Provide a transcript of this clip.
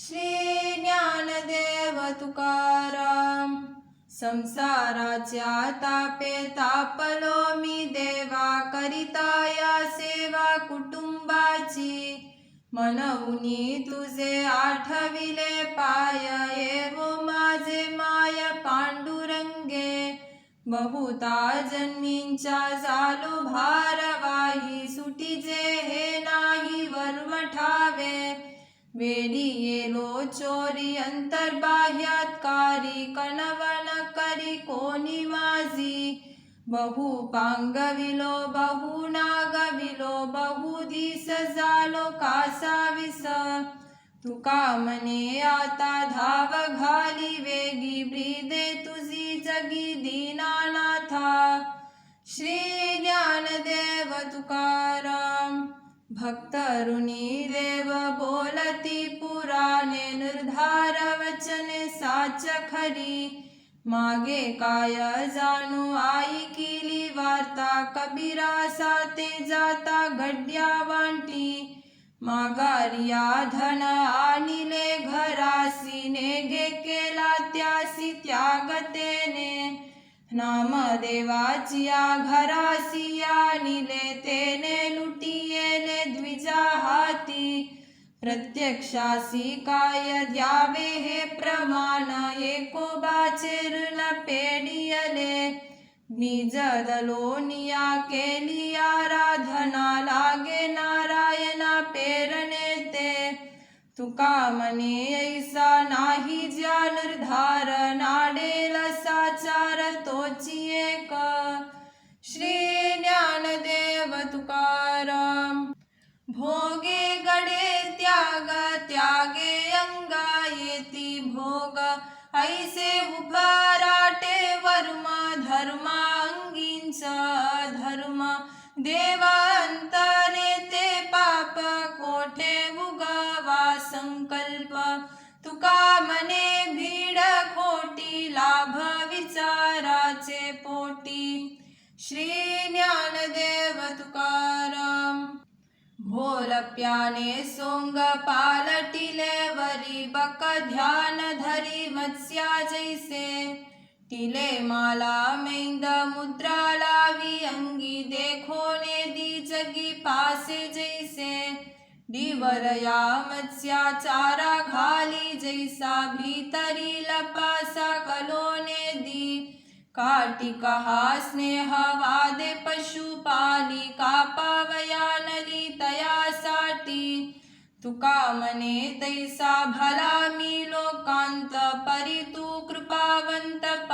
श्री ज्ञानदेव तुकाराम. संसाराच्या तापे तापलो मी देवा, करिता या सेवा कुटुंबाची. मनवुनी तुझे आठविले पाय, येवो माझे माय पांडुरंगे. बहुता जन्मींच्या झालो भारवाही, सुटीजे हे नाही वरवठावे. वेडी येलो चोरी अंतर्बाह्यात्कारी, कणवन करी कोणी माझी. बहु पांगविलो बहु नागविलो, बहु दिस झालो कासाविस. तुका मने आता धाव घाली वेगी, ब्रीदे तुझी जगी दीनानाथा. श्री ज्ञानदेव तुकाराम. भक्त ऋणी देव बोलती पुराणे, निर्धार वचने साच खरी. मागे काय जाणू ऐकिली वार्ता, कबीरा साते जाता घड्या वांटी. माघारिया धन आणिले घरासी, नेघे केला त्यासी त्यागतेने. नामदेवाची या घरासी आणिले, तेने लुटियेले द्विजा हाती. प्रत्यक्षासी काय द्यावे हे प्रमाण, एकोबाचे ऋण पेडियले. निज दलोनिया केली आराधना, लागे नारायणा पेरणे ते. तुका मने ऐसा नाही ज्या निर्धार, नाडेल साचार तोची एक. श्री ज्ञानदेव तुकाराम. भोगे गडे त्याग, त्यागे अंगा येती भोग. ऐसे उभाराटे वर्म, धर्मा अंगींचा धर्म. देवा अंतरे ते पाप, कोठे उगवा संकल्प. तुका मने भीड खोटी, लाभ विचाराचे पोटी. श्री ज्ञानदेव तुकाराम. भोलप्याने सोंग पालटिले वरी, बक ध्यान धरी मत्स्या जैसे. टिले माला मैंद मुद्रा लावी अंगी, देखोने दी जगी पासे जैसे. डिवरया मत्स्या चारा घाली जैसा, भीतरी लपासा कलोने दी. काटी कहा स्नेह वादे पशुपाली, कापावया नली तयासाठी. तुका मने तैसा भला मी लोकांत, परी तू कृपावंत